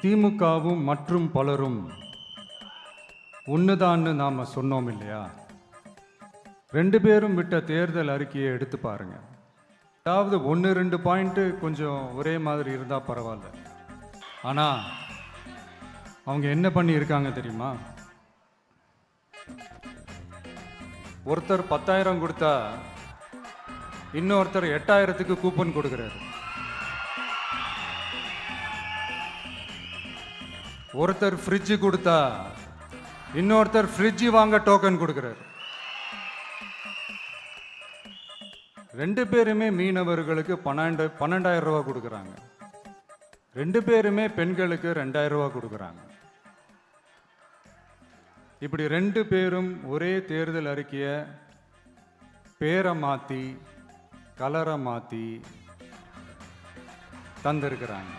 திமுகவும் மற்றும் பலரும் ஒண்ணுதான்னு நாம சொன்னோம் இல்லையா? ரெண்டு பேரும் விட்ட தேர்தல் அறிக்கையை எடுத்து பாருங்க. அதாவது 1-2 பாயிண்ட் கொஞ்சம் ஒரே மாதிரி இருந்தா பரவாயில்ல. ஆனா அவங்க என்ன பண்ணி இருக்காங்க தெரியுமா? ஒருத்தர் 10,000 கொடுத்தா இன்னொருத்தர் 8,000க்கு கூப்பன் கொடுக்கிறாரு. ஒருத்தர் ஃப்ரிட்ஜ் கொடுத்தா இன்னொருத்தர் ஃப்ரிட்ஜ் வாங்க டோக்கன் கொடுக்கிறார். ரெண்டு பேருமே மீனவர்களுக்கு 12,000 ரூபா கொடுக்குறாங்க. ரெண்டு பேருமே பெண்களுக்கு 2,000 ரூபா கொடுக்குறாங்க. இப்படி ரெண்டு பேரும் ஒரே தேர்தல் அறிக்கையை பேரை மாற்றி கலரை மாற்றி தந்திருக்கிறாங்க.